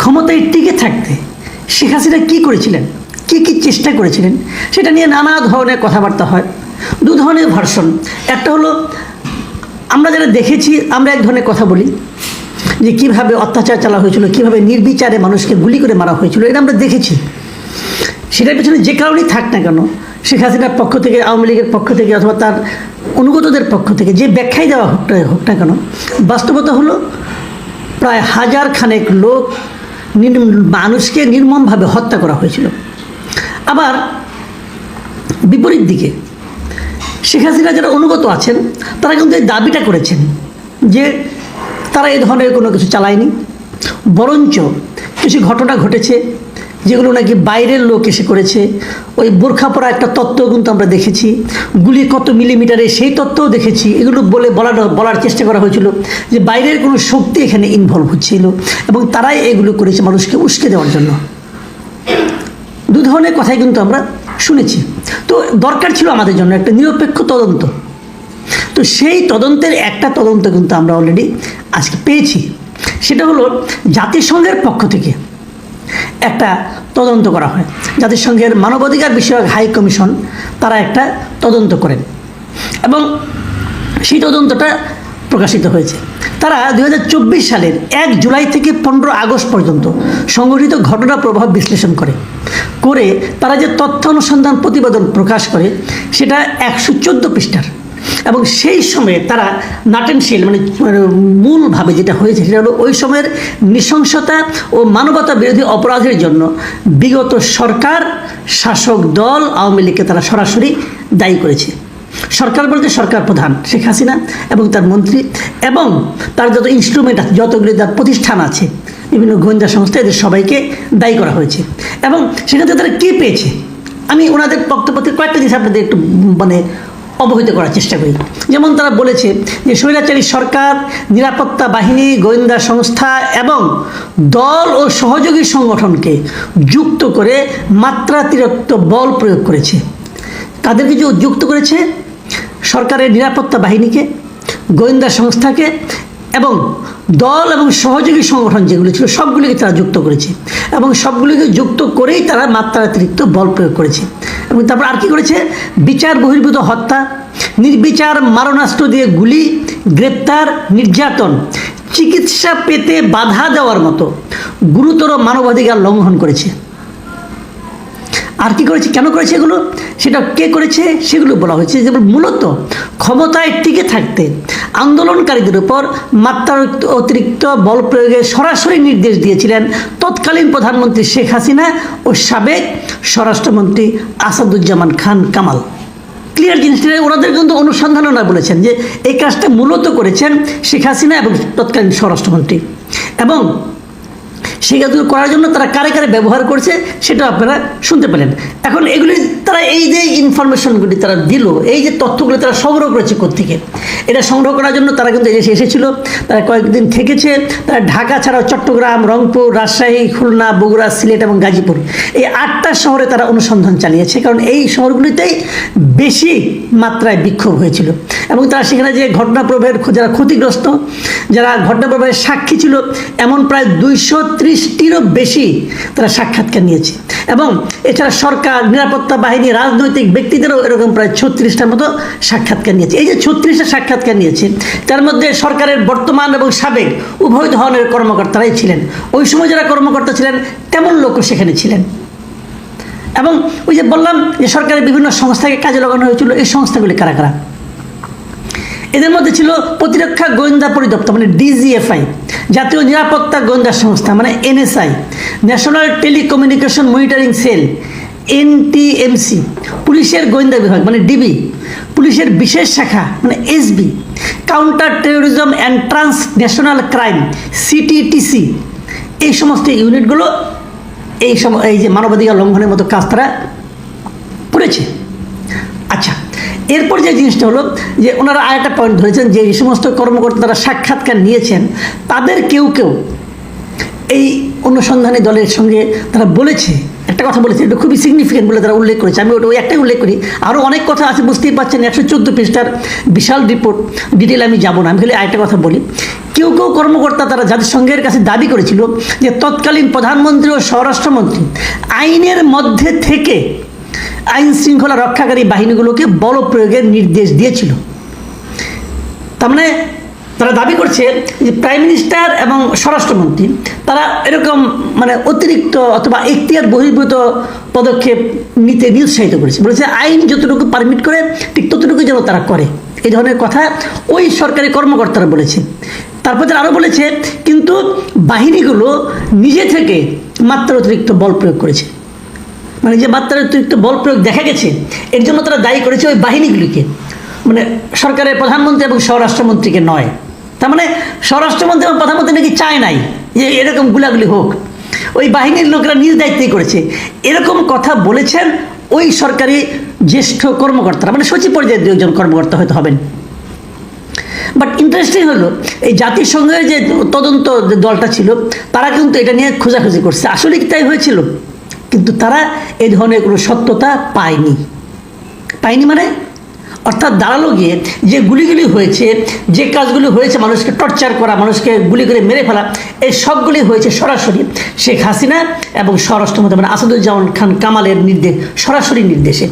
ক্ষমতায় টিকে থাকতে শেখ হাসিনা কী করেছিলেন, কী কী চেষ্টা করেছিলেন, সেটা নিয়ে নানা ধরনের কথাবার্তা হয়। দু ধরনের ভার্সন। একটা হলো আমরা যারা দেখেছি, আমরা এক ধরনের কথা বলি যে কীভাবে অত্যাচার চালা হয়েছিল, কীভাবে নির্বিচারে মানুষকে গুলি করে মারা হয়েছিল, এটা আমরা দেখেছি। সেটার পেছনে যে কারণেই থাক না কেন, শেখ হাসিনার পক্ষ থেকে, আওয়ামী লীগের পক্ষ থেকে অথবা তার অনুগতদের পক্ষ থেকে যে ব্যাখ্যাই দেওয়া হোক না কেন, বাস্তবতা হলো প্রায় 1000 খানেক লোক মানুষকে নির্মমভাবে হত্যা করা হয়েছিল। আবার বিপরীত দিকে শেখ হাসিনা যারা অনুগত আছেন তারা কিন্তু এই দাবিটা করেছেন যে তারা এই ধরনের কোনো কিছু চালায়নি, বরঞ্চ কিছু ঘটনা ঘটেছে যেগুলো নাকি বাইরের লোক এসে করেছে। ওই বোরখা পরা একটা তত্ত্ব কিন্তু আমরা দেখেছি, গুলি কত মিলিমিটারে সেই তত্ত্বও দেখেছি। এগুলো বলার চেষ্টা করা হয়েছিল যে বাইরের কোনো শক্তি এখানে ইনভলভ হচ্ছিল এবং তারাই এগুলো করেছে মানুষকে উস্কে দেওয়ার জন্য। দু ধরনের কথাই কিন্তু আমরা শুনেছি। তো দরকার ছিল আমাদের জন্য একটা নিরপেক্ষ তদন্ত। তো সেই তদন্তের একটা তদন্ত কিন্তু আমরা অলরেডি আজকে পেয়েছি। সেটা হলো জাতিসংঘের পক্ষ থেকে একটা তদন্ত করা হয়। জাতিসংঘের মানবাধিকার বিষয়ক হাই কমিশন তারা একটা তদন্ত করেন এবং সেই তদন্তটা প্রকাশিত হয়েছে। তারা 2024 সালের 1 জুলাই থেকে 15 আগস্ট পর্যন্ত সংঘটিত ঘটনা প্রভাব বিশ্লেষণ করে তারা যে তথ্য অনুসন্ধান প্রতিবেদন প্রকাশ করে সেটা 114 পৃষ্ঠার। এবং সেই সময়ে তারা নাটেনশীল মানে মূলভাবে যেটা হয়েছে সেটা হলো ওই সময়ের নৃশংসতা ও মানবতা বিরোধী অপরাধের জন্য বিগত সরকার, শাসক দল আওয়ামী লীগকে তারা সরাসরি দায়ী করেছে। সরকার বলতে সরকার প্রধান শেখ হাসিনা এবং তার মন্ত্রী এবং তার যত ইনস্ট্রুমেন্ট আছে, যতগুলি তার প্রতিষ্ঠান আছে, বিভিন্ন গোয়েন্দা সংস্থা, এদের সবাইকে দায়ী করা হয়েছে। এবং সেখানে তারা কী পেয়েছে, আমি ওনাদের বক্তব্যতে কয়েকটা জিনিস আপনাদের একটু অবহিত করার চেষ্টা করি। যেমন তারা বলেছে যে স্বৈরাচারী সরকার নিরাপত্তা বাহিনী, গোয়েন্দা সংস্থা এবং দল ও সহযোগী সংগঠনকে যুক্ত করে মাত্রাতিরিক্ত বল প্রয়োগ করেছে। কাদেরকে যুক্ত করেছে? সরকারের নিরাপত্তা বাহিনীকে, গোয়েন্দা সংস্থাকে এবং দল এবং সহযোগী সংগঠন যেগুলো ছিল সবগুলিকে তারা যুক্ত করেছে এবং সবগুলিকে যুক্ত করেই তারা মাত্রাতিরিক্ত বল প্রয়োগ করেছে। এবং তারপর আর কি করেছে? বিচার বহির্ভূত হত্যা, নির্বিচার মারণাস্ত্র দিয়ে গুলি, গ্রেপ্তার, নির্যাতন, চিকিৎসা পেতে বাধা দেওয়ার মতো গুরুতর মানবাধিকার লঙ্ঘন করেছে। আর কি করেছে, কেন করেছে এগুলো, সেটা কে করেছে সেগুলো বলা হয়েছে। যেমন মূলত ক্ষমতায় টিকে থাকতে আন্দোলনকারীদের উপর অতিরিক্ত বল প্রয়োগের সরাসরি নির্দেশ দিয়েছিলেন তৎকালীন প্রধানমন্ত্রী শেখ হাসিনা ও সাবেক স্বরাষ্ট্রমন্ত্রী আসাদুজ্জামান খান কামাল। ক্লিয়ার জিনিসটা ওনাদের কিন্তু অনুসন্ধানও না বলেছেন যে এই কাজটা মূলত করেছেন শেখ হাসিনা এবং তৎকালীন স্বরাষ্ট্রমন্ত্রী। এবং সেই কাজগুলো করার জন্য তারা কারে কারে ব্যবহার করছে সেটা আপনারা শুনতে পেলেন। এখন এগুলি তারা এই যে ইনফরমেশনগুলি তারা দিল, এই যে তথ্যগুলি তারা সংগ্রহ করেছে কোত্থেকে, এটা সংগ্রহ করার জন্য তারা কিন্তু এদেশে এসেছিল, তারা কয়েকদিন থেকেছে। তারা ঢাকা ছাড়াও চট্টগ্রাম, রংপুর, রাজশাহী, খুলনা, বগুড়া, সিলেট এবং গাজীপুর এই 8টা শহরে তারা অনুসন্ধান চালিয়েছে, কারণ এই শহরগুলিতেই বেশি মাত্রায় বিক্ষোভ হয়েছিল। এবং তারা সেখানে যে ঘটনা প্রবাহের যারা ক্ষতিগ্রস্ত, যারা ঘটনা প্রবাহের সাক্ষী ছিল, এমন প্রায় 230টিরও বেশি তারা সাক্ষাৎকার নিয়েছে। এবং এছাড়া সরকার, নিরাপত্তা বাহিনী, রাজনৈতিক ব্যক্তিদেরও এরকম প্রায় 36টার মতো সাক্ষাৎকার নিয়েছে। এই যে 36টা সাক্ষাৎকার নিয়েছে, তার মধ্যে সরকারের বর্তমান এবং সাবেক উভয় ধরনের কর্মকর্তারাই ছিলেন। ওই সময় যারা কর্মকর্তা ছিলেন তেমন লোকও সেখানে ছিলেন। এবং ওই যে বললাম যে সরকারের বিভিন্ন সংস্থাকে কাজে লাগানো হয়েছিল, এই সংস্থাগুলি কারা কারা? এদের মধ্যে ছিল প্রতিরক্ষা গোয়েন্দা পরিদপ্তর মানে ডিজিএফআই, জাতীয় নিরাপত্তা গোয়েন্দা সংস্থা মানে NSI, national telecommunication monitoring cell NTMC, পুলিশের গোয়েন্দা বিভাগ মানে ডিবি, পুলিশের বিশেষ শাখা মানে SB, counter terrorism and transnational crime CTTC, এই সমস্ত ইউনিটগুলো এই যে মানবাধিকার লঙ্ঘনের মতো কাজ তারা করেছে। আচ্ছা, এরপর যে জিনিসটা হলো যে ওনারা আরেকটা পয়েন্ট ধরেছেন যে এই সমস্ত কর্মকর্তা তারা সাক্ষাৎকার নিয়েছেন তাদের কেউ কেউ এই অনুসন্ধানী দলের সঙ্গে তারা বলেছে, একটা কথা বলেছে, এটা খুবই সিগনিফিকেন্ট বলে তারা উল্লেখ করেছে। আমি ওই একটাই উল্লেখ করি, আরও অনেক কথা আছে, বুঝতেই পারছেন 114 পৃষ্ঠার বিশাল রিপোর্ট, ডিটেল আমি যাব না। আমি খালি আরেকটা কথা বলি, কেউ কেউ কর্মকর্তা তারা জাতিসংঘের কাছে দাবি করেছিল যে তৎকালীন প্রধানমন্ত্রী ও স্বরাষ্ট্রমন্ত্রী আইনের মধ্যে থেকে আইন শৃঙ্খলা রক্ষাকারী বাহিনীগুলোকে বল প্রয়োগের নির্দেশ দিয়েছিল। তার মানে তারা দাবি করছে যে প্রাইম মিনিস্টার এবং স্বরাষ্ট্রমন্ত্রী তারা এরকম মানে অতিরিক্ত অথবা এখতিয়ার বহির্ভূত পদক্ষেপ নিতে নিরুৎসাহিত করেছে, বলেছে আইন যতটুকু পারমিট করে ঠিক ততটুকু যেন তারা করে, এই ধরনের কথা ওই সরকারি কর্মকর্তারা বলেছে। তারপর তারা আরও বলেছে কিন্তু বাহিনীগুলো নিজে থেকে মাত্রা অতিরিক্ত বল প্রয়োগ করেছে, মানে যে মাত্রার অতিরিক্ত বল প্রয়োগ দেখা গেছে এর জন্য তারা দায়ী করেছে ওই বাহিনীগুলিকে, মানে সরকারের প্রধানমন্ত্রী এবং স্বরাষ্ট্রমন্ত্রীকে নয়। তার মানে স্বরাষ্ট্রমন্ত্রী এবং প্রধানমন্ত্রী নাকি চায় নাই যে এরকম গুলাগুলি হোক, ওই বাহিনীর লোকেরা নিজ দায়িত্বেই করেছে, এরকম কথা বলেছেন ওই সরকারি জ্যেষ্ঠ কর্মকর্তারা, মানে সচিব পর্যায়ের দুজন কর্মকর্তা হয়তো হবেন। বাট ইন্টারেস্টিং হলো এই জাতিসংঘের যে তদন্ত যে দলটা ছিল তারা কিন্তু এটা নিয়ে খোঁজাখুঁজি করছে, আসলে কি তাই হয়েছিল, কিন্তু তারা এই ধরনের কোনো সত্যতা পায়নি মানে অর্থাৎ দাঁড়ালো গিয়ে যে গুলিগুলি হয়েছে, যে কাজগুলি হয়েছে, মানুষকে টর্চার করা, মানুষকে গুলি করে মেরে ফেলা, এই সবগুলি হয়েছে সরাসরি শেখ হাসিনা এবং স্বরাষ্ট্রমন্ত্রী মানে আসাদুজ্জামান খান কামালের সরাসরি নির্দেশে।